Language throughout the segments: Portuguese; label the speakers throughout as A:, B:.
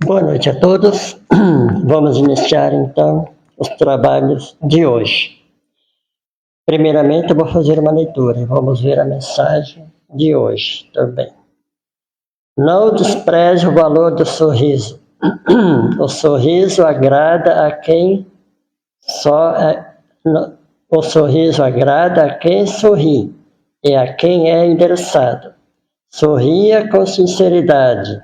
A: Boa noite a todos. Vamos iniciar então os trabalhos de hoje. Primeiramente eu vou fazer uma leitura e vamos ver a mensagem de hoje também. Não despreze o valor do sorriso. O sorriso agrada a quem o sorriso agrada a quem sorri e a quem é endereçado. Sorria com sinceridade.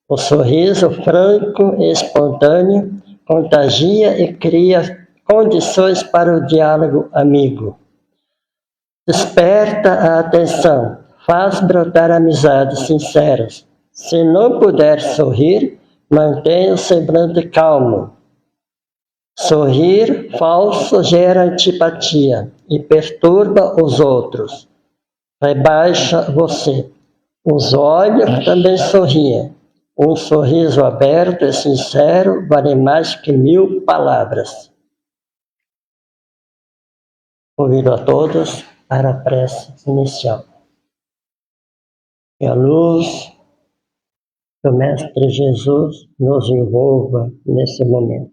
A: O sorriso franco e espontâneo contagia e cria condições para o diálogo amigo. Desperta a atenção, faz brotar amizades sinceras. Se não puder sorrir, mantenha o semblante calmo. Sorrir falso gera antipatia e perturba os outros. Rebaixa você. Os olhos também sorriem. Um sorriso aberto e sincero vale mais que 1000 palavras. Convido a todos para a prece inicial. Que a luz do Mestre Jesus nos envolva nesse momento.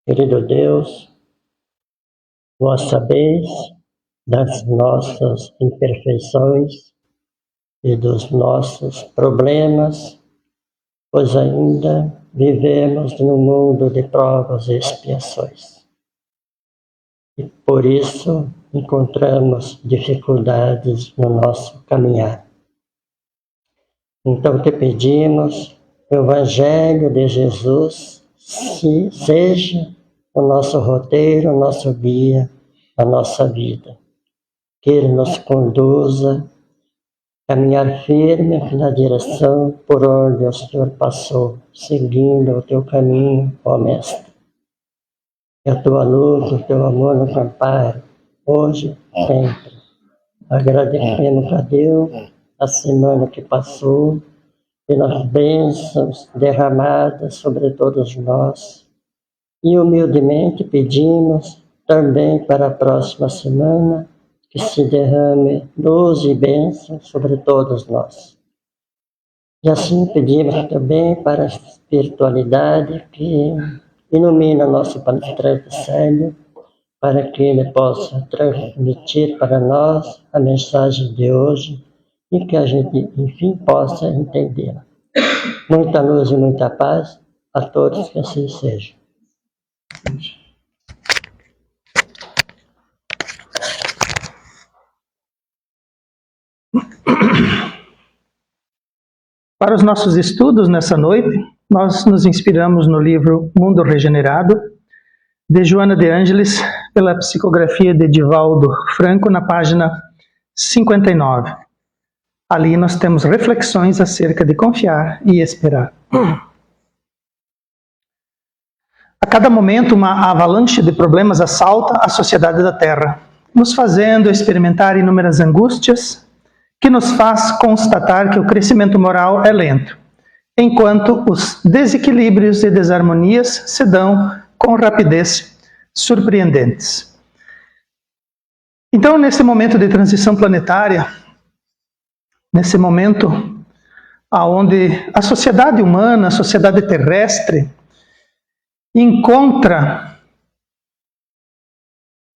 A: Querido Deus, vós sabeis das nossas imperfeições e dos nossos problemas, pois ainda vivemos num mundo de provas e expiações. E por isso encontramos dificuldades no nosso caminhar. Então te pedimos que o Evangelho de Jesus seja o nosso roteiro, o nosso guia, a nossa vida. Que Ele nos conduza a caminhar firme na direção por onde o Senhor passou, seguindo o teu caminho, ó Mestre. Que a tua luz, o teu amor nos ampare, hoje e sempre. Agradecemos a Deus a semana que passou, pelas bênçãos derramadas sobre todos nós. E humildemente pedimos também para a próxima semana que se derrame luz e bênçãos sobre todos nós. E assim pedimos também para a espiritualidade que ilumina nosso palestrante Célio, para que ele possa transmitir para nós a mensagem de hoje e que a gente, enfim, possa entendê-la. Muita luz e muita paz a todos, que assim seja.
B: Para os nossos estudos nessa noite, nós nos inspiramos no livro Mundo Regenerado, de Joana de Ângeles, pela psicografia de Divaldo Franco, na página 59. Ali nós temos reflexões acerca de confiar e esperar. A cada momento, uma avalanche de problemas assalta a sociedade da Terra, nos fazendo experimentar inúmeras angústias, que nos faz constatar que o crescimento moral é lento, enquanto os desequilíbrios e desarmonias se dão com rapidez surpreendentes. Então, nesse momento de transição planetária, nesse momento onde a sociedade humana, a sociedade terrestre, encontra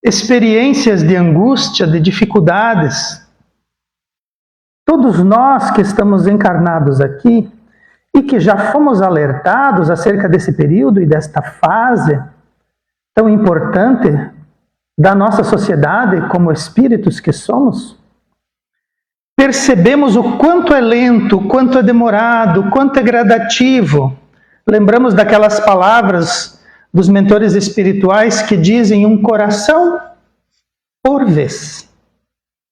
B: experiências de angústia, de dificuldades, todos nós que estamos encarnados aqui e que já fomos alertados acerca desse período e desta fase tão importante da nossa sociedade como espíritos que somos, percebemos o quanto é lento, o quanto é demorado, o quanto é gradativo. Lembramos daquelas palavras dos mentores espirituais que dizem um coração por vez.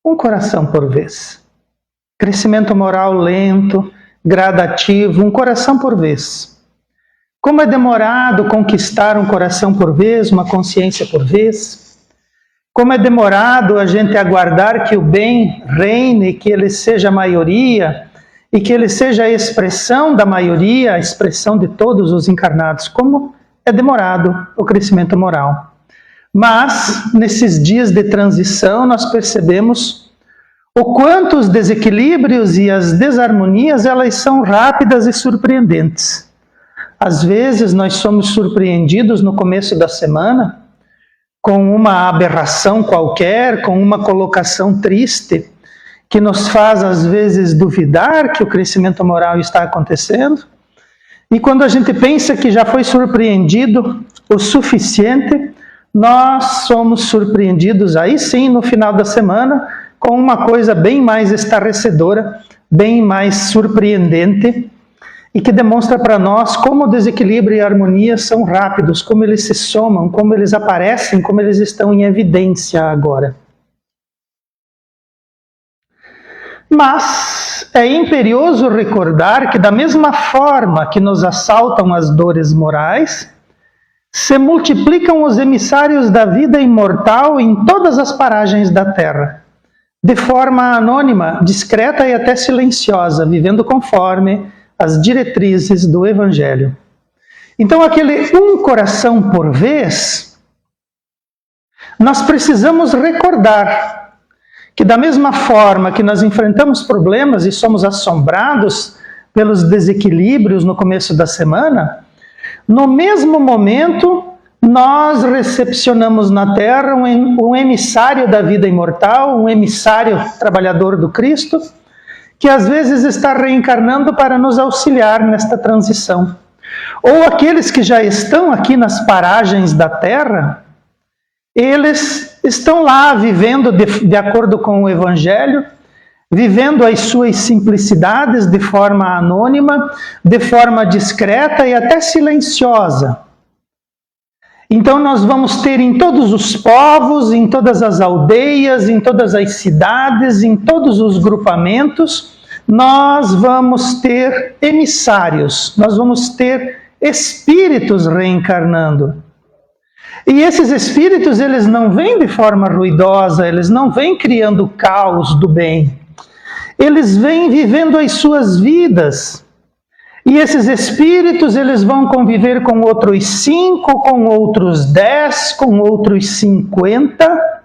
B: Um coração por vez. Crescimento moral lento, gradativo, um coração por vez. Como é demorado conquistar um coração por vez, uma consciência por vez. Como é demorado a gente aguardar que o bem reine, que ele seja a maioria e que ele seja a expressão da maioria, a expressão de todos os encarnados. Como é demorado o crescimento moral. Mas, nesses dias de transição, nós percebemos o quanto os desequilíbrios e as desarmonias, elas são rápidas e surpreendentes. às vezes nós somos surpreendidos no começo da semana com uma aberração qualquer, com uma colocação triste, que nos faz às vezes duvidar que o crescimento moral está acontecendo. E quando a gente pensa que já foi surpreendido o suficiente, nós somos surpreendidos aí sim no final da semana com uma coisa bem mais estarrecedora, bem mais surpreendente, e que demonstra para nós como o desequilíbrio e a harmonia são rápidos, como eles se somam, como eles aparecem, como eles estão em evidência agora. Mas é imperioso recordar que da mesma forma que nos assaltam as dores morais, se multiplicam os emissários da vida imortal em todas as paragens da terra, de forma anônima, discreta e até silenciosa, vivendo conforme as diretrizes do Evangelho. Então, aquele um coração por vez, nós precisamos recordar que da mesma forma que nós enfrentamos problemas e somos assombrados pelos desequilíbrios no começo da semana, no mesmo momento nós recepcionamos na Terra um emissário da vida imortal, um emissário trabalhador do Cristo, que às vezes está reencarnando para nos auxiliar nesta transição. Ou aqueles que já estão aqui nas paragens da Terra, eles estão lá vivendo de acordo com o Evangelho, vivendo as suas simplicidades de forma anônima, de forma discreta e até silenciosa. Então nós vamos ter em todos os povos, em todas as aldeias, em todas as cidades, em todos os grupamentos, nós vamos ter emissários, nós vamos ter espíritos reencarnando. E esses espíritos, eles não vêm de forma ruidosa, eles não vêm criando caos do bem. Eles vêm vivendo as suas vidas. E esses espíritos, eles vão conviver com outros 5, com outros 10, com outros 50.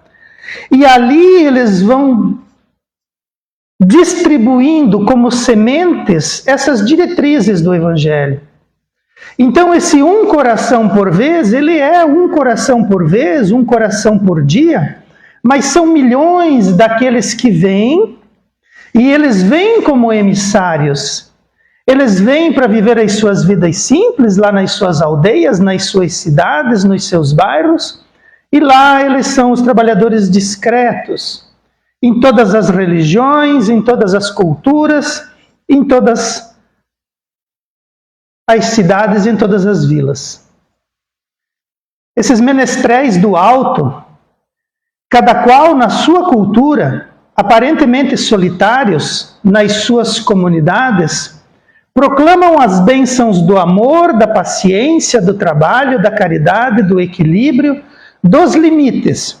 B: E ali eles vão distribuindo como sementes essas diretrizes do Evangelho. Então esse um coração por vez, ele é um coração por vez, um coração por dia, mas são milhões daqueles que vêm, e eles vêm como emissários. Eles vêm para viver as suas vidas simples, lá nas suas aldeias, nas suas cidades, nos seus bairros, e lá eles são os trabalhadores discretos, em todas as religiões, em todas as culturas, em todas as cidades, em todas as vilas. Esses menestréis do alto, cada qual na sua cultura, aparentemente solitários nas suas comunidades, proclamam as bênçãos do amor, da paciência, do trabalho, da caridade, do equilíbrio, dos limites,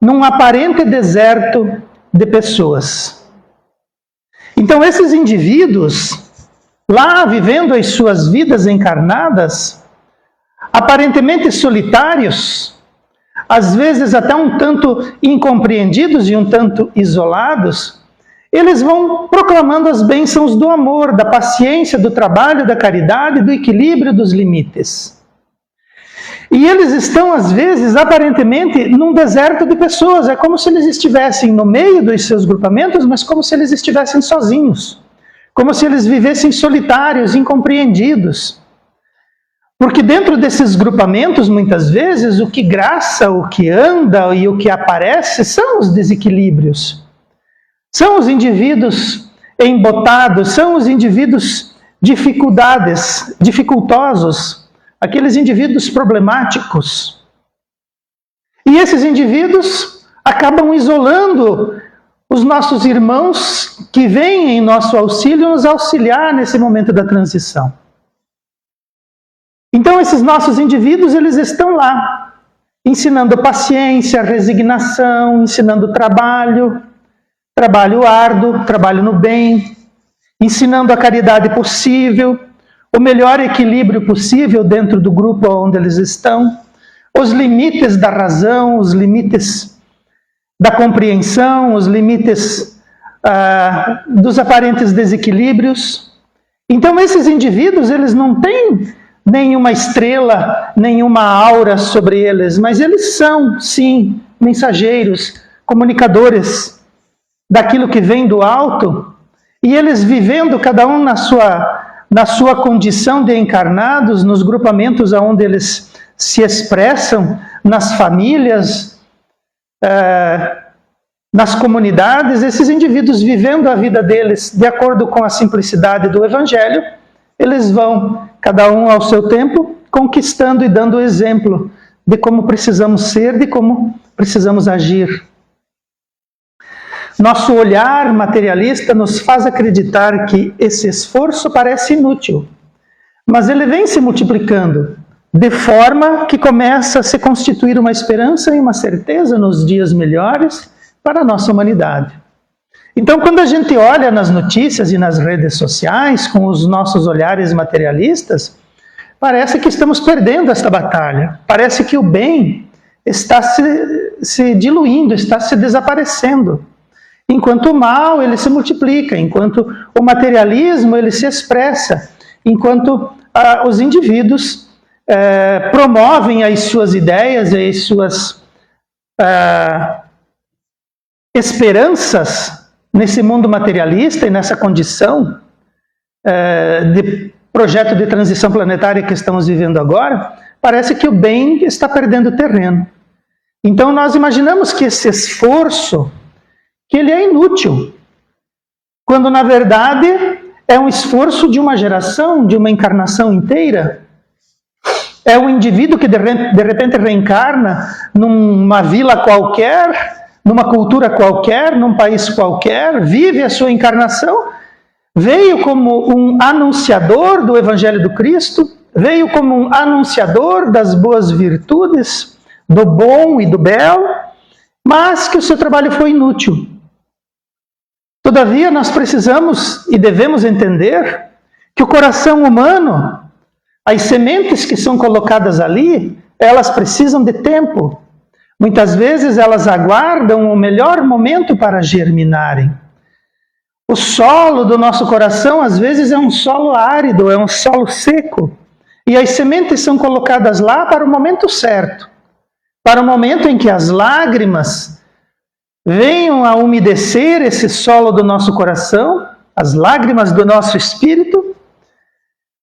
B: num aparente deserto de pessoas. Então esses indivíduos, lá vivendo as suas vidas encarnadas, aparentemente solitários, às vezes até um tanto incompreendidos e um tanto isolados, eles vão proclamando as bênçãos do amor, da paciência, do trabalho, da caridade, do equilíbrio, dos limites. E eles estão, às vezes, aparentemente, num deserto de pessoas. É como se eles estivessem no meio dos seus grupamentos, mas como se eles estivessem sozinhos. Como se eles vivessem solitários, incompreendidos. Porque dentro desses grupamentos, muitas vezes, o que graça, o que anda e o que aparece são os desequilíbrios. São os indivíduos embotados, são os indivíduos dificultosos, aqueles indivíduos problemáticos. E esses indivíduos acabam isolando os nossos irmãos que vêm em nosso auxílio nos auxiliar nesse momento da transição. Então esses nossos indivíduos, eles estão lá, ensinando paciência, resignação, ensinando trabalho árduo, trabalho no bem, ensinando a caridade possível, o melhor equilíbrio possível dentro do grupo onde eles estão, os limites da razão, os limites da compreensão, os limites dos aparentes desequilíbrios. Então esses indivíduos, eles não têm nenhuma estrela, nenhuma aura sobre eles, mas eles são, sim, mensageiros, comunicadores daquilo que vem do alto, e eles vivendo cada um na sua condição de encarnados, nos grupamentos onde eles se expressam, nas famílias, nas comunidades, esses indivíduos vivendo a vida deles de acordo com a simplicidade do Evangelho, eles vão, cada um ao seu tempo, conquistando e dando exemplo de como precisamos ser, de como precisamos agir. Nosso olhar materialista nos faz acreditar que esse esforço parece inútil, mas ele vem se multiplicando, de forma que começa a se constituir uma esperança e uma certeza nos dias melhores para a nossa humanidade. Então, quando a gente olha nas notícias e nas redes sociais, com os nossos olhares materialistas, parece que estamos perdendo esta batalha. Parece que o bem está se diluindo, está se desaparecendo. Enquanto o mal, ele se multiplica, enquanto o materialismo, ele se expressa, enquanto os indivíduos promovem as suas ideias e as suas esperanças nesse mundo materialista e nessa condição de projeto de transição planetária que estamos vivendo agora, parece que o bem está perdendo terreno. Então nós imaginamos que esse esforço, que ele é inútil, quando na verdade é um esforço de uma geração, de uma encarnação inteira. É um indivíduo que de repente reencarna numa vila qualquer, numa cultura qualquer, num país qualquer, vive a sua encarnação, veio como um anunciador do Evangelho do Cristo, veio como um anunciador das boas virtudes, do bom e do belo, mas que o seu trabalho foi inútil. Todavia, nós precisamos e devemos entender que o coração humano, as sementes que são colocadas ali, elas precisam de tempo. Muitas vezes elas aguardam o melhor momento para germinarem. O solo do nosso coração, às vezes, é um solo árido, é um solo seco. E as sementes são colocadas lá para o momento certo. Para o momento em que as lágrimas venham a umedecer esse solo do nosso coração, as lágrimas do nosso espírito,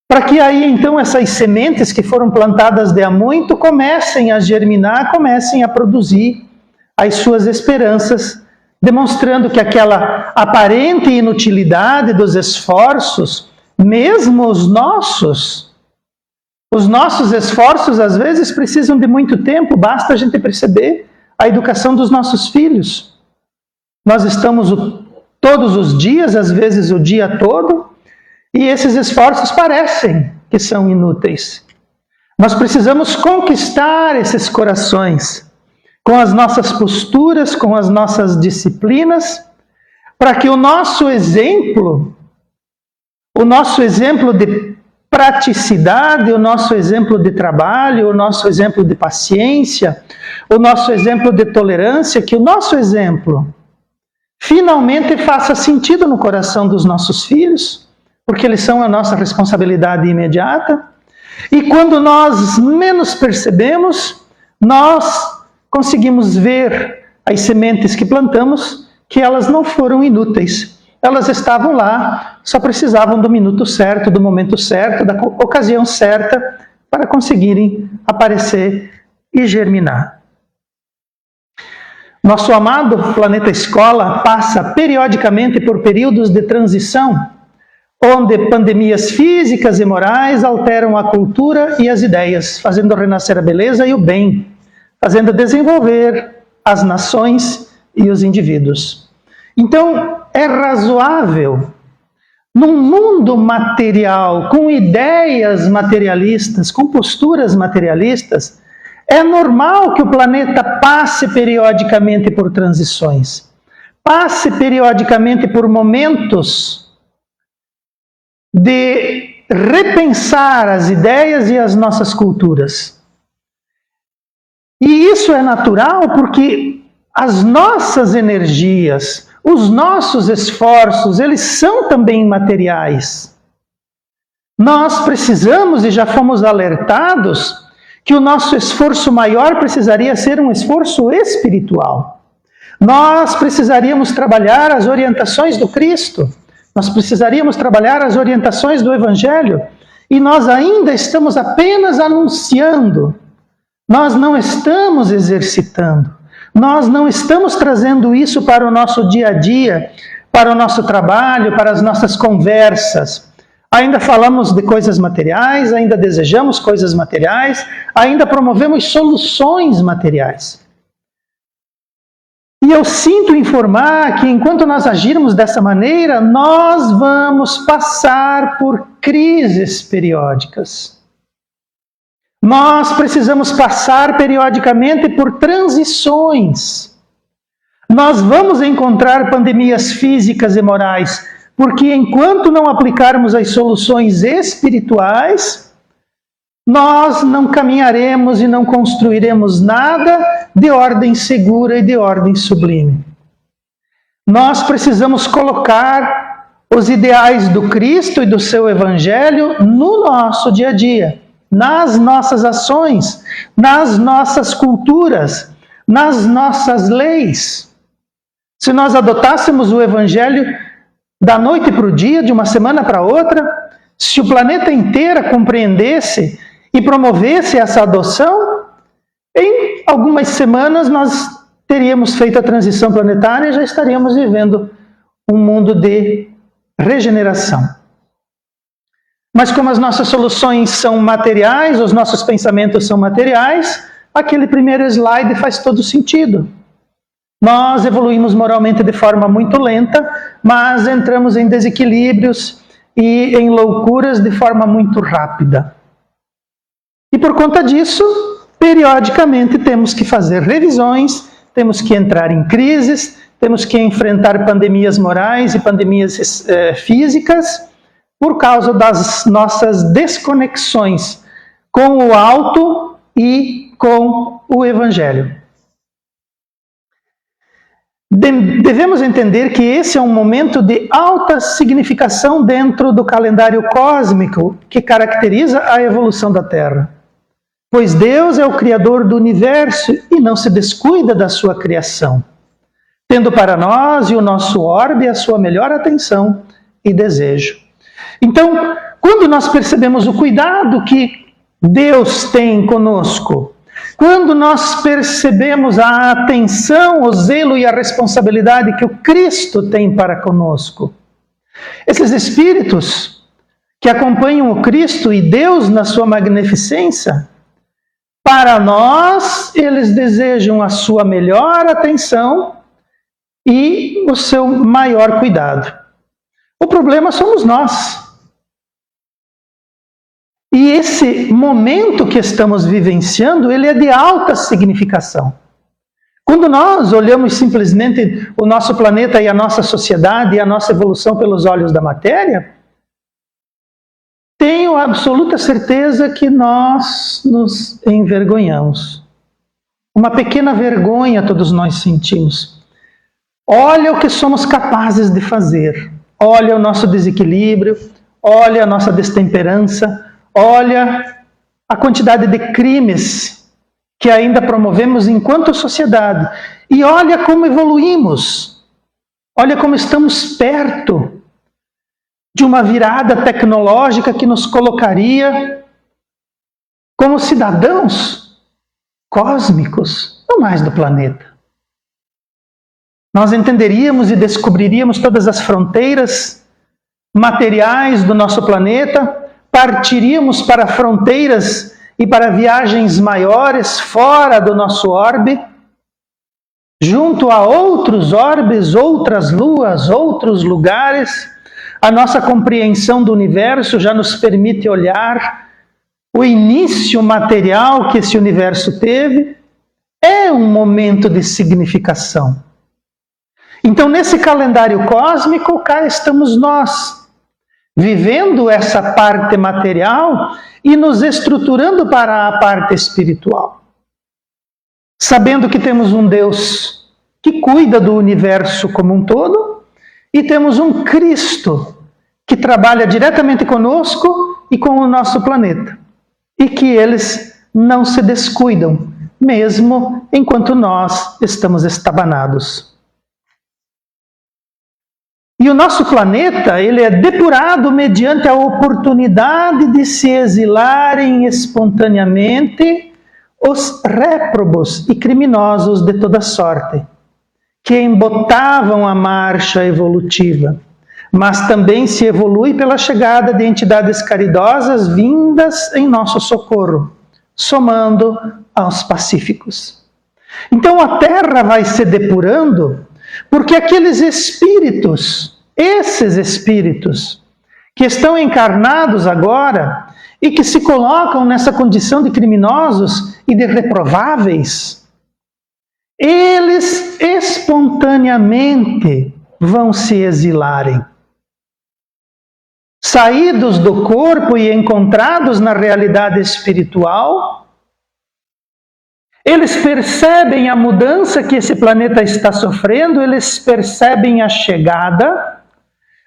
B: para que aí então essas sementes que foram plantadas de há muito comecem a germinar, comecem a produzir as suas esperanças, demonstrando que aquela aparente inutilidade dos esforços, mesmo os nossos esforços às vezes precisam de muito tempo, basta a gente perceber a educação dos nossos filhos. Nós estamos todos os dias, às vezes o dia todo, e esses esforços parecem que são inúteis. Nós precisamos conquistar esses corações com as nossas posturas, com as nossas disciplinas, para que o nosso exemplo de praticidade, o nosso exemplo de trabalho, o nosso exemplo de paciência, o nosso exemplo de tolerância, que o nosso exemplo finalmente faça sentido no coração dos nossos filhos, porque eles são a nossa responsabilidade imediata. E quando nós menos percebemos, nós conseguimos ver as sementes que plantamos, que elas não foram inúteis. Elas estavam lá, só precisavam do minuto certo, do momento certo, da ocasião certa, para conseguirem aparecer e germinar. Nosso amado planeta Escola passa periodicamente por períodos de transição, onde pandemias físicas e morais alteram a cultura e as ideias, fazendo renascer a beleza e o bem, fazendo desenvolver as nações e os indivíduos. Então, é razoável, num mundo material, com ideias materialistas, com posturas materialistas, é normal que o planeta passe periodicamente por transições, passe periodicamente por momentos de repensar as ideias e as nossas culturas. E isso é natural porque as nossas energias, os nossos esforços, eles são também materiais. Nós precisamos, e já fomos alertados, que o nosso esforço maior precisaria ser um esforço espiritual. Nós precisaríamos trabalhar as orientações do Cristo, nós precisaríamos trabalhar as orientações do Evangelho, e nós ainda estamos apenas anunciando, nós não estamos exercitando, nós não estamos trazendo isso para o nosso dia a dia, para o nosso trabalho, para as nossas conversas. Ainda falamos de coisas materiais, ainda desejamos coisas materiais, ainda promovemos soluções materiais. E eu sinto informar que enquanto nós agirmos dessa maneira, nós vamos passar por crises periódicas. Nós precisamos passar periodicamente por transições. Nós vamos encontrar pandemias físicas e morais, porque enquanto não aplicarmos as soluções espirituais, nós não caminharemos e não construiremos nada de ordem segura e de ordem sublime. Nós precisamos colocar os ideais do Cristo e do seu Evangelho no nosso dia a dia, nas nossas ações, nas nossas culturas, nas nossas leis. Se nós adotássemos o Evangelho da noite para o dia, de uma semana para outra, se o planeta inteiro compreendesse e promovesse essa adoção, em algumas semanas nós teríamos feito a transição planetária e já estaríamos vivendo um mundo de regeneração. Mas como as nossas soluções são materiais, os nossos pensamentos são materiais, aquele primeiro slide faz todo sentido. Nós evoluímos moralmente de forma muito lenta, mas entramos em desequilíbrios e em loucuras de forma muito rápida. E por conta disso, periodicamente temos que fazer revisões, temos que entrar em crises, temos que enfrentar pandemias morais e pandemias físicas, por causa das nossas desconexões com o alto e com o Evangelho. Devemos entender que esse é um momento de alta significação dentro do calendário cósmico que caracteriza a evolução da Terra. Pois Deus é o Criador do universo e não se descuida da sua criação, tendo para nós e o nosso orbe a sua melhor atenção e desejo. Então, quando nós percebemos o cuidado que Deus tem conosco, quando nós percebemos a atenção, o zelo e a responsabilidade que o Cristo tem para conosco, esses espíritos que acompanham o Cristo e Deus na sua magnificência, para nós, eles desejam a sua melhor atenção e o seu maior cuidado. O problema somos nós. E esse momento que estamos vivenciando, ele é de alta significação. Quando nós olhamos simplesmente o nosso planeta e a nossa sociedade e a nossa evolução pelos olhos da matéria, tenho absoluta certeza que nós nos envergonhamos. Uma pequena vergonha todos nós sentimos. Olha o que somos capazes de fazer. Olha o nosso desequilíbrio, olha a nossa destemperança, olha a quantidade de crimes que ainda promovemos enquanto sociedade. E olha como evoluímos. Olha como estamos perto de uma virada tecnológica que nos colocaria como cidadãos cósmicos, não mais do planeta. Nós entenderíamos e descobriríamos todas as fronteiras materiais do nosso planeta, partiríamos para fronteiras e para viagens maiores fora do nosso orbe, junto a outros orbes, outras luas, outros lugares. A nossa compreensão do universo já nos permite olhar o início material que esse universo teve. É um momento de significação. Então, nesse calendário cósmico, cá estamos nós, vivendo essa parte material e nos estruturando para a parte espiritual. Sabendo que temos um Deus que cuida do universo como um todo, e temos um Cristo que trabalha diretamente conosco e com o nosso planeta. E que eles não se descuidam, mesmo enquanto nós estamos estabanados. E o nosso planeta, ele é depurado mediante a oportunidade de se exilarem espontaneamente os réprobos e criminosos de toda sorte, que embotavam a marcha evolutiva, mas também se evolui pela chegada de entidades caridosas vindas em nosso socorro, somando aos pacíficos. Então a Terra vai se depurando, porque aqueles espíritos, esses espíritos, que estão encarnados agora e que se colocam nessa condição de criminosos e de reprováveis, eles espontaneamente vão se exilarem. Saídos do corpo e encontrados na realidade espiritual, eles percebem a mudança que esse planeta está sofrendo, eles percebem a chegada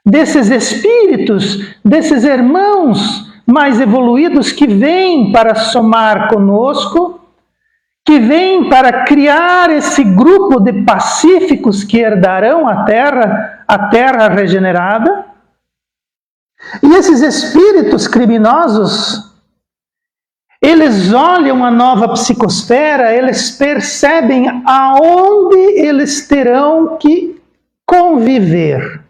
B: desses espíritos, desses irmãos mais evoluídos que vêm para somar conosco, que vêm para criar esse grupo de pacíficos que herdarão a terra regenerada. E esses espíritos criminosos, eles olham a nova psicosfera, eles percebem aonde eles terão que conviver.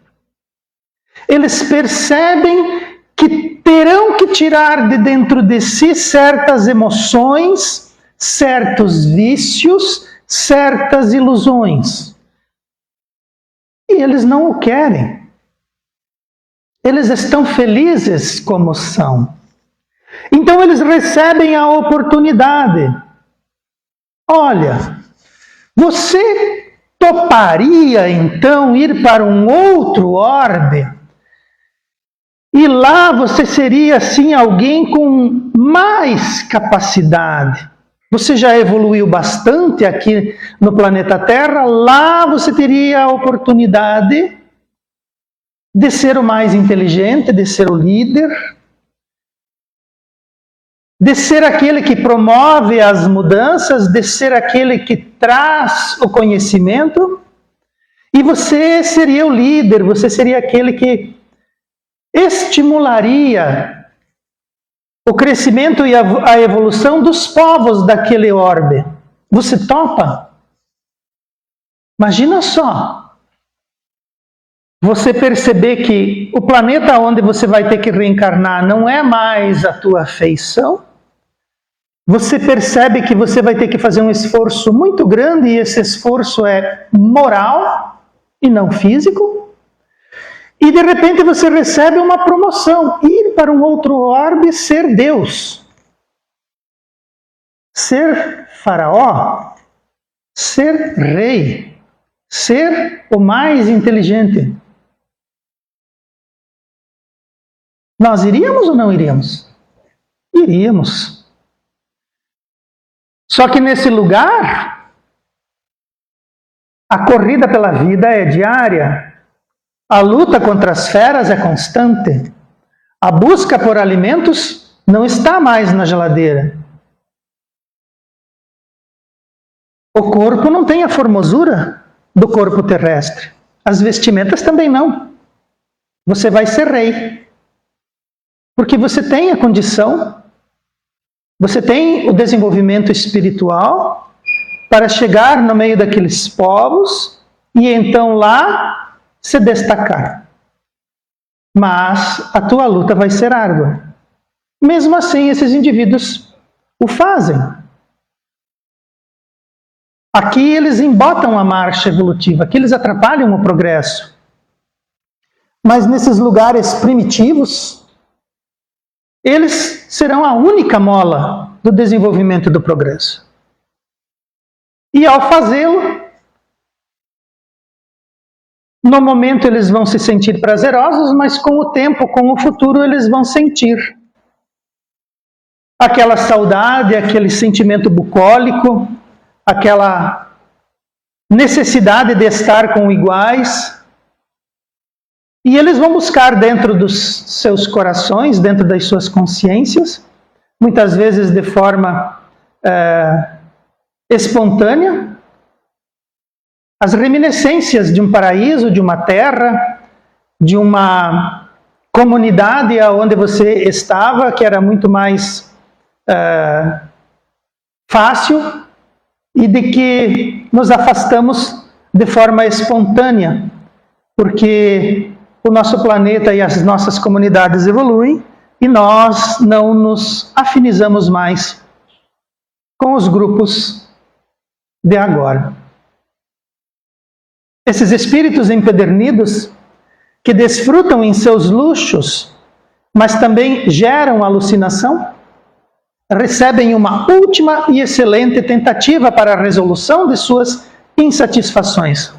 B: Eles percebem que terão que tirar de dentro de si certas emoções, certos vícios, certas ilusões. E eles não o querem. Eles estão felizes como são. Então eles recebem a oportunidade. Olha, você toparia então ir para um outro orbe? E lá você seria assim alguém com mais capacidade. Você já evoluiu bastante aqui no planeta Terra, lá você teria a oportunidade de ser o mais inteligente, de ser o líder, de ser aquele que promove as mudanças, de ser aquele que traz o conhecimento, e você seria o líder, você seria aquele que estimularia o crescimento e a evolução dos povos daquele orbe. Você topa? Imagina só. Você perceber que o planeta onde você vai ter que reencarnar não é mais a tua feição. Você percebe que você vai ter que fazer um esforço muito grande, e esse esforço é moral e não físico. E de repente você recebe uma promoção, ir para um outro orbe, ser Deus. Ser faraó, ser rei, ser o mais inteligente. Nós iríamos ou não iríamos? Iríamos. Só que nesse lugar, a corrida pela vida é diária, a luta contra as feras é constante, a busca por alimentos não está mais na geladeira. O corpo não tem a formosura do corpo terrestre, as vestimentas também não. Você vai ser rei. Porque você tem a condição, você tem o desenvolvimento espiritual para chegar no meio daqueles povos e então lá se destacar. Mas a tua luta vai ser árdua. Mesmo assim, esses indivíduos o fazem. Aqui eles embotam a marcha evolutiva, aqui eles atrapalham o progresso. Mas nesses lugares primitivos, eles serão a única mola do desenvolvimento e do progresso. E ao fazê-lo, no momento eles vão se sentir prazerosos, mas com o tempo, com o futuro, eles vão sentir aquela saudade, aquele sentimento bucólico, aquela necessidade de estar com iguais. E eles vão buscar dentro dos seus corações, dentro das suas consciências, muitas vezes de forma espontânea, as reminiscências de um paraíso, de uma terra, de uma comunidade onde você estava, que era muito mais fácil, e de que nos afastamos de forma espontânea, porque o nosso planeta e as nossas comunidades evoluem e nós não nos afinizamos mais com os grupos de agora. Esses espíritos empedernidos que desfrutam em seus luxos, mas também geram alucinação, recebem uma última e excelente tentativa para a resolução de suas insatisfações,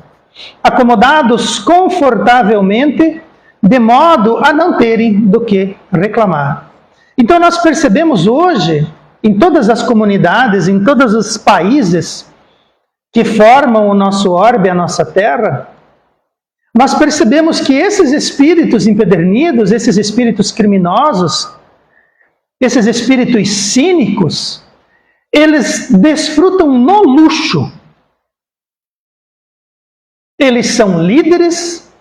B: acomodados confortavelmente, de modo a não terem do que reclamar. Então nós percebemos hoje, em todas as comunidades, em todos os países que formam o nosso orbe, a nossa Terra, nós percebemos que esses espíritos empedernidos, esses espíritos criminosos, esses espíritos cínicos, eles desfrutam no luxo. Eles são líderes,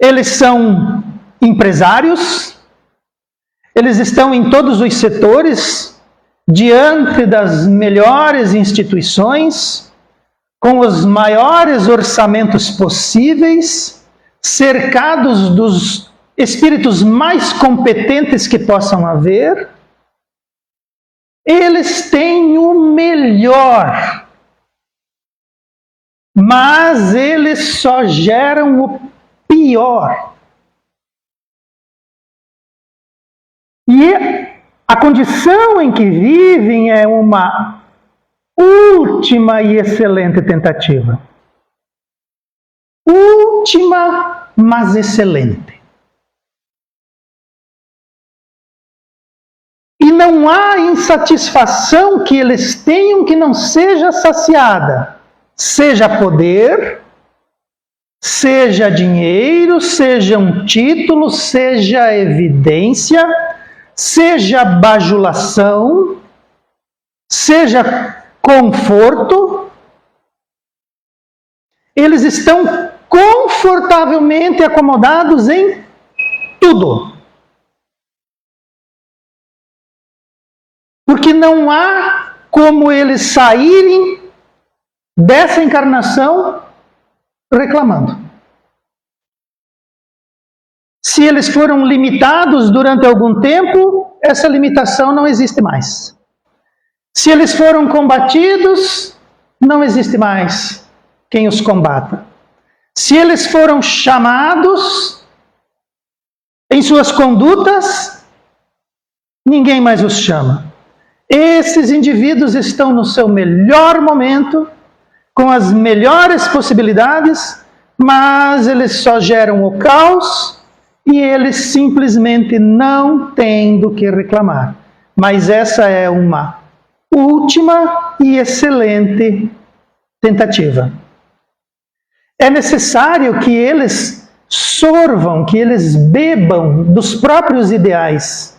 B: eles são empresários, eles estão em todos os setores, diante das melhores instituições, com os maiores orçamentos possíveis, cercados dos espíritos mais competentes que possam haver. Eles têm o melhor, mas eles só geram o pior. E a condição em que vivem é uma última e excelente tentativa. Última, mas excelente. E não há insatisfação que eles tenham que não seja saciada. Seja poder, seja dinheiro, seja um título, seja evidência, seja bajulação, seja conforto. Eles estão confortavelmente acomodados em tudo. Porque não há como eles saírem dessa encarnação reclamando. Se eles foram limitados durante algum tempo, essa limitação não existe mais. Se eles foram combatidos, não existe mais quem os combata. Se eles foram chamados em suas condutas, ninguém mais os chama. Esses indivíduos estão no seu melhor momento, com as melhores possibilidades, mas eles só geram o caos e eles simplesmente não têm do que reclamar. Mas essa é uma última e excelente tentativa. É necessário que eles sorvam, que eles bebam dos próprios ideais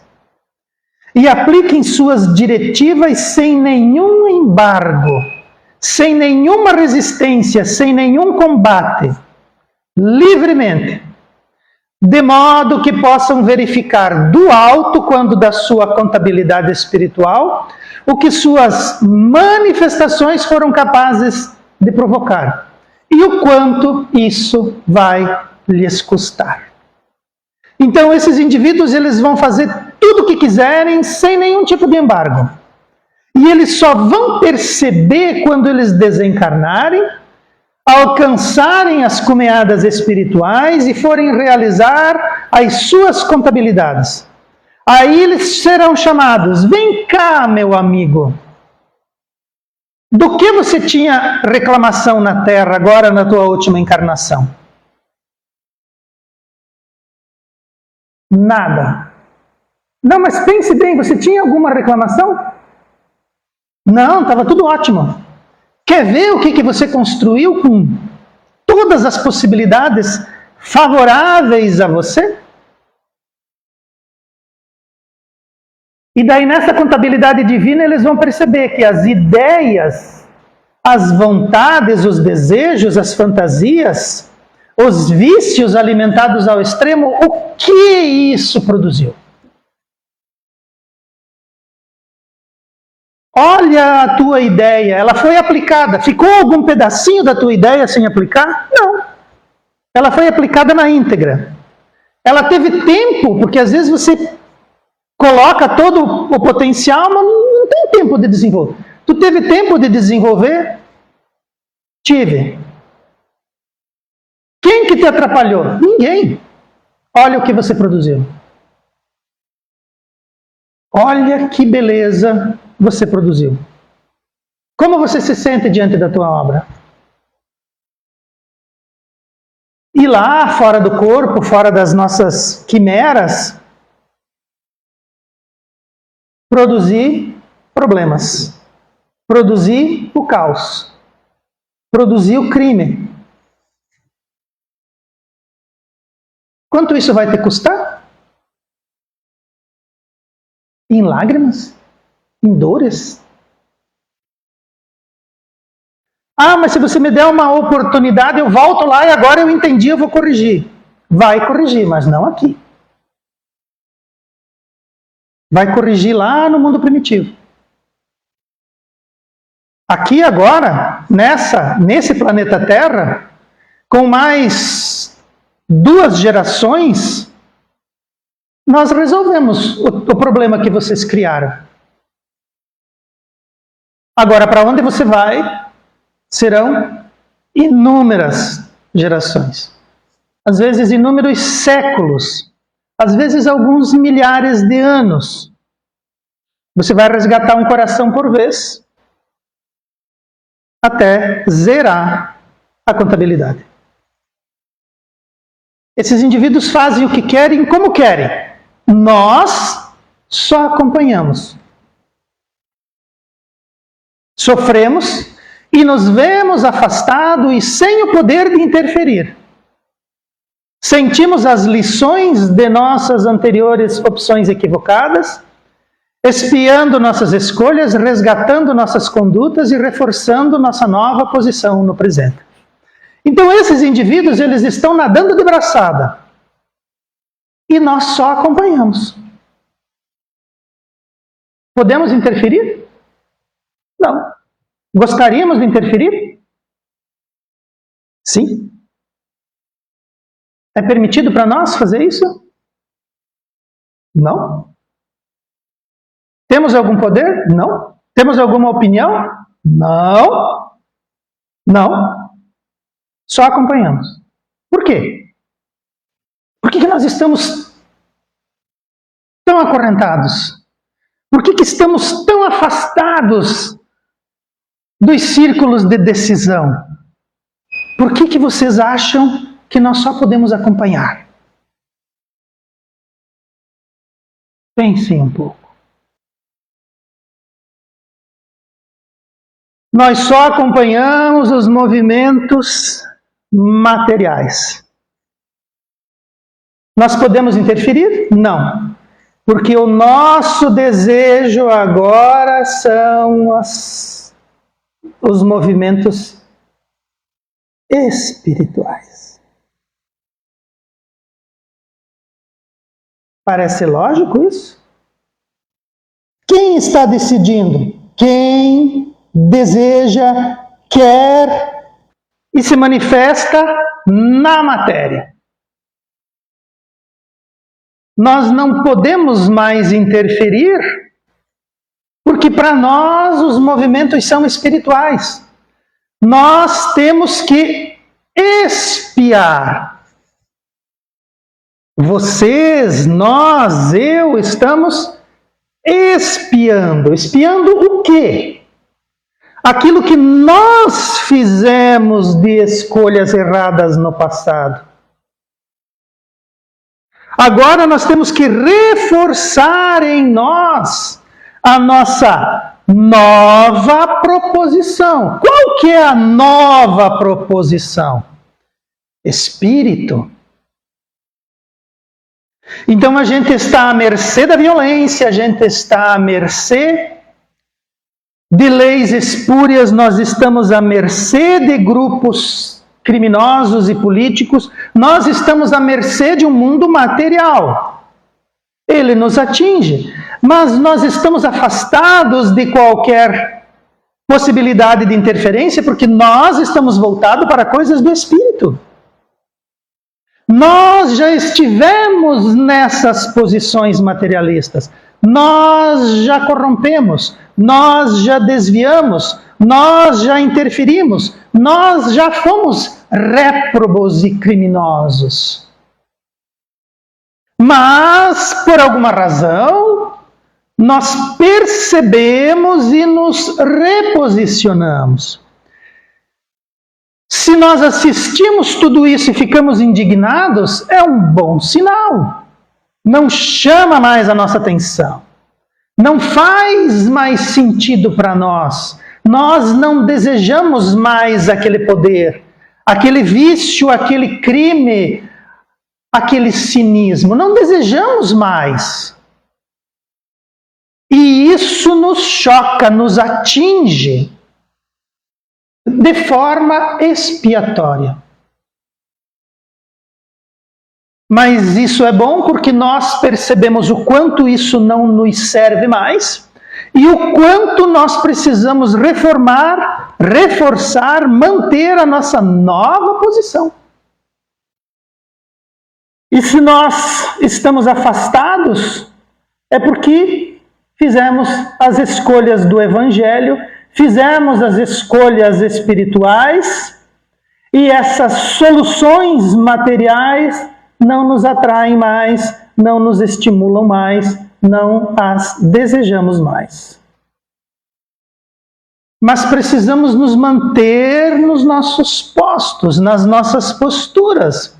B: e apliquem suas diretivas sem nenhum embargo, sem nenhuma resistência, sem nenhum combate, livremente, de modo que possam verificar do alto, quando da sua contabilidade espiritual, o que suas manifestações foram capazes de provocar e o quanto isso vai lhes custar. Então esses indivíduos, eles vão fazer tudo o que quiserem sem nenhum tipo de embargo. E eles só vão perceber quando eles desencarnarem, alcançarem as cumeadas espirituais e forem realizar as suas contabilidades. Aí eles serão chamados: vem cá, meu amigo. Do que você tinha reclamação na Terra agora na tua última encarnação? Nada. Não, mas pense bem, você tinha alguma reclamação? Não, estava tudo ótimo. Quer ver o que você construiu com todas as possibilidades favoráveis a você? E daí nessa contabilidade divina eles vão perceber que as ideias, as vontades, os desejos, as fantasias, os vícios alimentados ao extremo, o que isso produziu? Olha a tua ideia, ela foi aplicada. Ficou algum pedacinho da tua ideia sem aplicar? Não. Ela foi aplicada na íntegra. Ela teve tempo, porque às vezes você coloca todo o potencial, mas não tem tempo de desenvolver. Tu teve tempo de desenvolver? Tive. Quem que te atrapalhou? Ninguém. Olha o que você produziu. Olha que beleza você produziu. Como você se sente diante da tua obra? E lá, fora do corpo, fora das nossas quimeras, produzir problemas, produzir o caos, produzir o crime. Quanto isso vai te custar? Em lágrimas? Em dores? Ah, mas se você me der uma oportunidade, eu volto lá e agora eu entendi, eu vou corrigir. Vai corrigir, mas não aqui. Vai corrigir lá no mundo primitivo. Aqui agora, nesse planeta Terra, com mais 2 gerações, nós resolvemos o problema que vocês criaram. Agora, para onde você vai, serão inúmeras gerações. Às vezes, inúmeros séculos. Às vezes, alguns milhares de anos. Você vai resgatar um coração por vez, até zerar a contabilidade. Esses indivíduos fazem o que querem, como querem. Nós só acompanhamos. Sofremos e nos vemos afastados e sem o poder de interferir. Sentimos as lições de nossas anteriores opções equivocadas, espiando nossas escolhas, resgatando nossas condutas e reforçando nossa nova posição no presente. Então esses indivíduos, eles estão nadando de braçada. E nós só acompanhamos. Podemos interferir? Não. Gostaríamos de interferir? Sim. É permitido para nós fazer isso? Não. Temos algum poder? Não. Temos alguma opinião? Não. Não. Só acompanhamos. Por quê? Por que nós estamos tão acorrentados? Por que estamos tão afastados dos círculos de decisão? Por que vocês acham que nós só podemos acompanhar? Pensem um pouco. Nós só acompanhamos os movimentos materiais. Nós podemos interferir? Não. Porque o nosso desejo agora são os movimentos espirituais. Parece lógico isso? Quem está decidindo? Quem deseja, quer e se manifesta na matéria. Nós não podemos mais interferir, porque para nós os movimentos são espirituais. Nós temos que espiar. Vocês, nós, eu, estamos espiando. Espiando o quê? Aquilo que nós fizemos de escolhas erradas no passado. Agora nós temos que reforçar em nós a nossa nova proposição. Qual que é a nova proposição? Espírito, Então a gente está à mercê da violência, a gente está à mercê de leis espúrias, nós estamos à mercê de grupos criminosos e políticos, nós estamos à mercê de um mundo material. Ele nos atinge, mas nós estamos afastados de qualquer possibilidade de interferência porque nós estamos voltados para coisas do espírito. Nós já estivemos nessas posições materialistas, nós já corrompemos, nós já desviamos, nós já interferimos, nós já fomos réprobos e criminosos. Mas, por alguma razão, nós percebemos e nos reposicionamos. Se nós assistimos tudo isso e ficamos indignados, é um bom sinal. Não chama mais a nossa atenção. Não faz mais sentido para nós. Nós não desejamos mais aquele poder, aquele vício, aquele crime, aquele cinismo. Não desejamos mais. E isso nos choca, nos atinge de forma expiatória. Mas isso é bom porque nós percebemos o quanto isso não nos serve mais e o quanto nós precisamos reformar, reforçar, manter a nossa nova posição. E se nós estamos afastados, é porque fizemos as escolhas do Evangelho, fizemos as escolhas espirituais e essas soluções materiais não nos atraem mais, não nos estimulam mais, não as desejamos mais. Mas precisamos nos manter nos nossos postos, nas nossas posturas,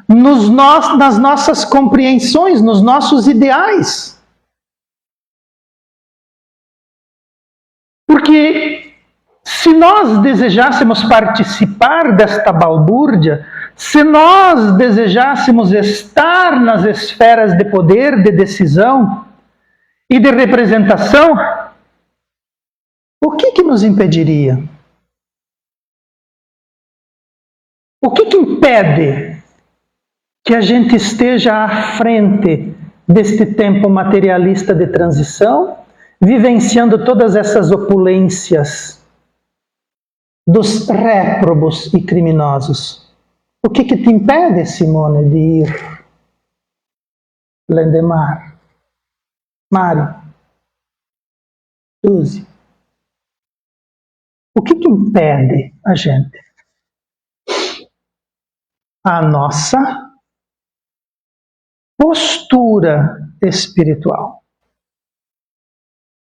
B: nas nossas compreensões, nos nossos ideais. Porque se nós desejássemos participar desta balbúrdia, se nós desejássemos estar nas esferas de poder, de decisão e de representação, o que nos impediria? O que impede que a gente esteja à frente deste tempo materialista de transição, vivenciando todas essas opulências dos réprobos e criminosos? O que te impede, Simone, de ir? Lendemar, Mário, Suzy. O que impede a gente? A nossa postura espiritual.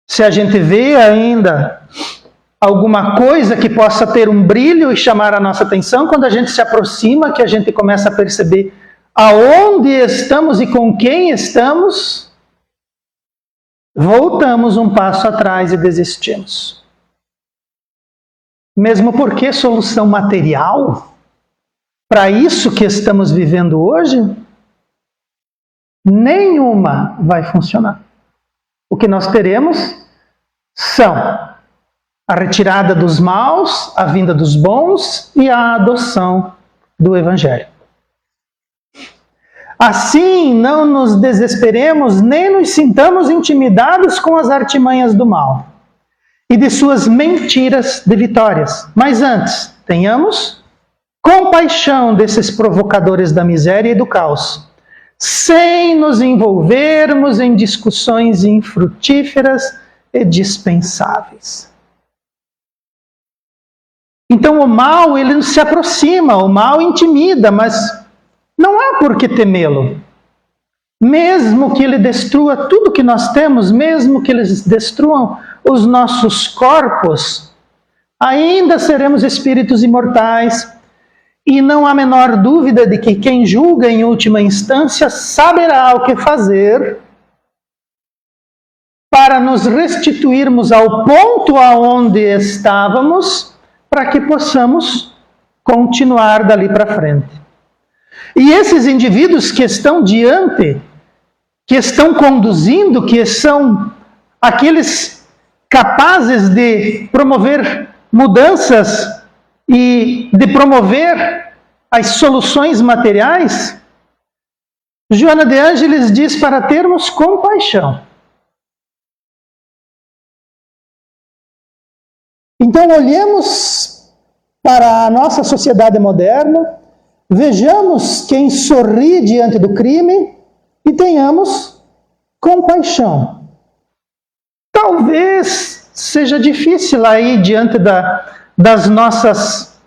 B: Se a gente vê ainda alguma coisa que possa ter um brilho e chamar a nossa atenção, quando a gente se aproxima, que a gente começa a perceber aonde estamos e com quem estamos, voltamos um passo atrás e desistimos. Mesmo porque solução material, para isso que estamos vivendo hoje, nenhuma vai funcionar. O que nós teremos são a retirada dos maus, a vinda dos bons e a adoção do Evangelho. Assim, não nos desesperemos nem nos sintamos intimidados com as artimanhas do mal e de suas mentiras de vitórias. Mas antes, tenhamos compaixão desses provocadores da miséria e do caos, sem nos envolvermos em discussões infrutíferas e dispensáveis. Então o mal, ele se aproxima, o mal intimida, mas não há por que temê-lo. Mesmo que ele destrua tudo que nós temos, mesmo que eles destruam os nossos corpos, ainda seremos espíritos imortais, e não há menor dúvida de que quem julga em última instância saberá o que fazer para nos restituirmos ao ponto aonde estávamos, para que possamos continuar dali para frente. E esses indivíduos que estão diante, que estão conduzindo, que são aqueles capazes de promover mudanças e de promover as soluções materiais, Joana de Ângeles diz para termos compaixão. Então, olhemos para a nossa sociedade moderna, vejamos quem sorri diante do crime e tenhamos compaixão. Talvez seja difícil aí diante das nossas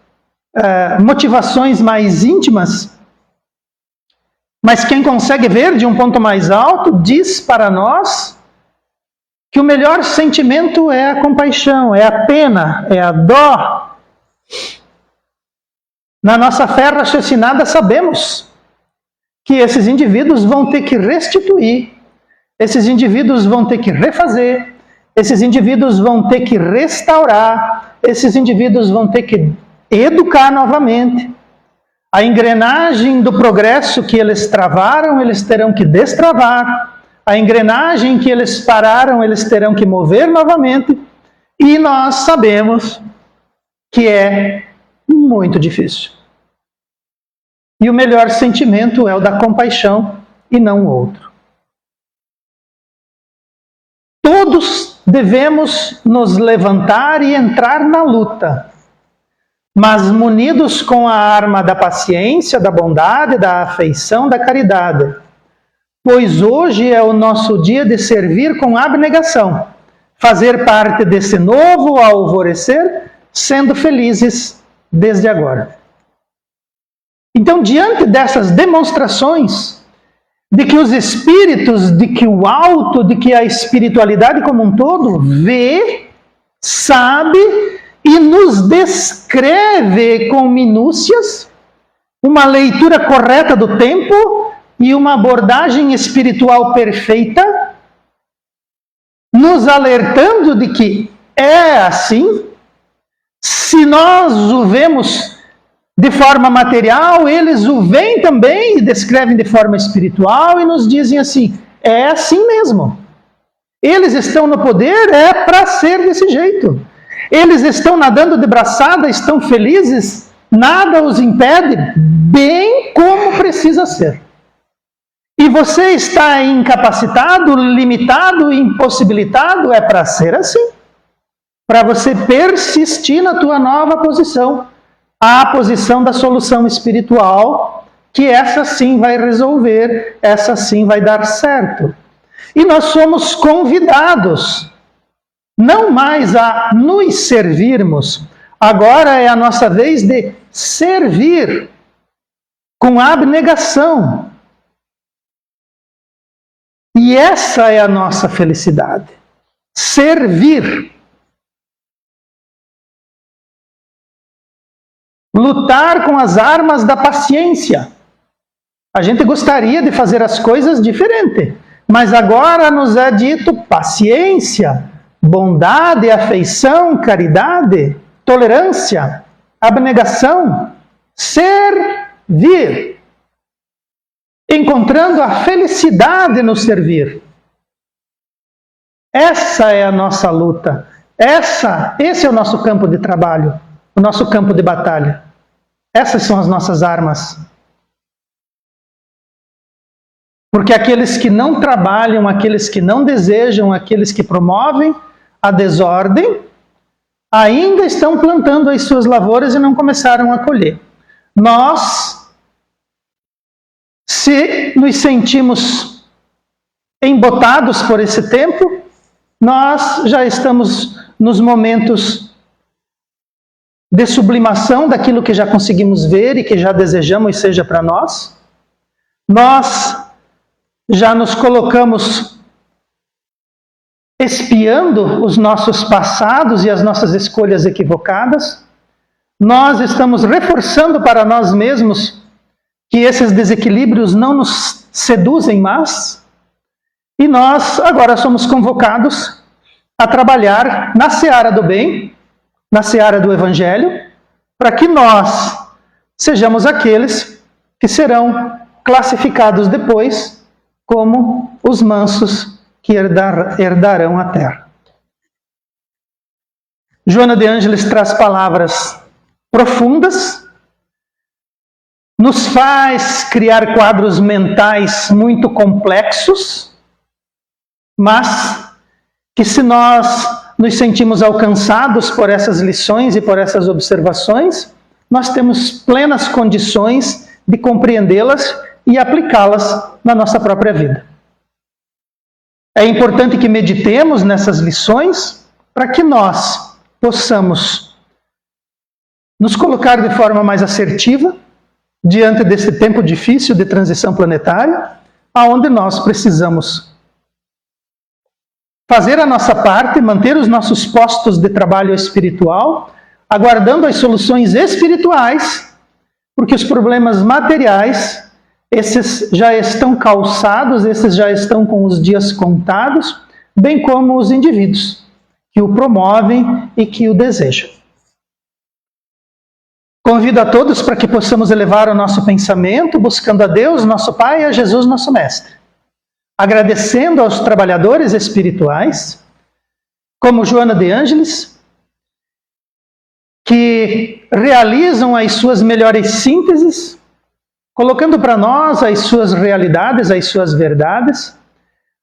B: motivações mais íntimas, mas quem consegue ver de um ponto mais alto diz para nós que o melhor sentimento é a compaixão, é a pena, é a dó. Na nossa fé raciocinada sabemos que esses indivíduos vão ter que restituir, esses indivíduos vão ter que refazer, esses indivíduos vão ter que restaurar, esses indivíduos vão ter que educar novamente. A engrenagem do progresso que eles travaram, eles terão que destravar. A engrenagem que eles pararam, eles terão que mover novamente. E nós sabemos que é muito difícil. E o melhor sentimento é o da compaixão e não o outro. Todos devemos nos levantar e entrar na luta, mas munidos com a arma da paciência, da bondade, da afeição, da caridade. Pois hoje é o nosso dia de servir com abnegação, fazer parte desse novo alvorecer, sendo felizes desde agora. Então, diante dessas demonstrações de que os espíritos, de que o alto, de que a espiritualidade como um todo vê, sabe e nos descreve com minúcias uma leitura correta do tempo e uma abordagem espiritual perfeita, nos alertando de que é assim. Se nós o vemos de forma material, eles o veem também e descrevem de forma espiritual e nos dizem assim, é assim mesmo. Eles estão no poder, é para ser desse jeito. Eles estão nadando de braçada, estão felizes, nada os impede, bem como precisa ser. E você está incapacitado, limitado, impossibilitado, é para ser assim. Para você persistir na tua nova posição, a posição da solução espiritual, que essa sim vai resolver, essa sim vai dar certo. E nós somos convidados não mais a nos servirmos, agora é a nossa vez de servir com abnegação. E essa é a nossa felicidade. Servir. Lutar com as armas da paciência. A gente gostaria de fazer as coisas diferente, mas agora nos é dito paciência, bondade, afeição, caridade, tolerância, abnegação, servir. Encontrando a felicidade no servir. Essa é a nossa luta. Esse é o nosso campo de trabalho, o nosso campo de batalha. Essas são as nossas armas. Porque aqueles que não trabalham, aqueles que não desejam, aqueles que promovem a desordem, ainda estão plantando as suas lavouras e não começaram a colher. Nós, se nos sentimos embotados por esse tempo, nós já estamos nos momentos de sublimação daquilo que já conseguimos ver e que já desejamos seja para nós. Nós já nos colocamos espiando os nossos passados e as nossas escolhas equivocadas. Nós estamos reforçando para nós mesmos que esses desequilíbrios não nos seduzem mais. E nós agora somos convocados a trabalhar na seara do bem, na seara do Evangelho, para que nós sejamos aqueles que serão classificados depois como os mansos que herdarão a terra. Joana de Ângeles traz palavras profundas, nos faz criar quadros mentais muito complexos, mas que se nós nos sentimos alcançados por essas lições e por essas observações, nós temos plenas condições de compreendê-las e aplicá-las na nossa própria vida. É importante que meditemos nessas lições para que nós possamos nos colocar de forma mais assertiva diante desse tempo difícil de transição planetária, aonde nós precisamos fazer a nossa parte, manter os nossos postos de trabalho espiritual, aguardando as soluções espirituais, porque os problemas materiais, esses já estão calçados, esses já estão com os dias contados, bem como os indivíduos que o promovem e que o desejam. Convido a todos para que possamos elevar o nosso pensamento, buscando a Deus, nosso Pai, e a Jesus, nosso Mestre. Agradecendo aos trabalhadores espirituais, como Joana de Ângeles, que realizam as suas melhores sínteses, colocando para nós as suas realidades, as suas verdades,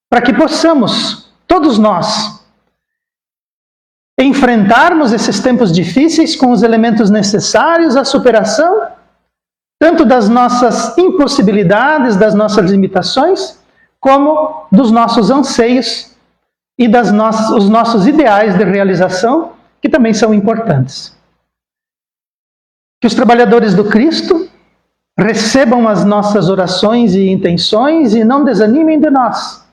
B: para que possamos, todos nós, enfrentarmos esses tempos difíceis com os elementos necessários à superação, tanto das nossas impossibilidades, das nossas limitações, como dos nossos anseios e os nossos ideais de realização, que também são importantes. Que os trabalhadores do Cristo recebam as nossas orações e intenções e não desanimem de nós.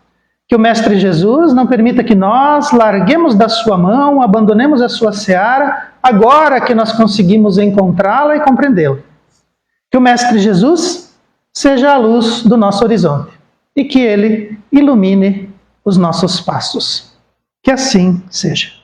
B: Que o Mestre Jesus não permita que nós larguemos da sua mão, abandonemos a sua seara, agora que nós conseguimos encontrá-la e compreendê-la. Que o Mestre Jesus seja a luz do nosso horizonte e que Ele ilumine os nossos passos. Que assim seja.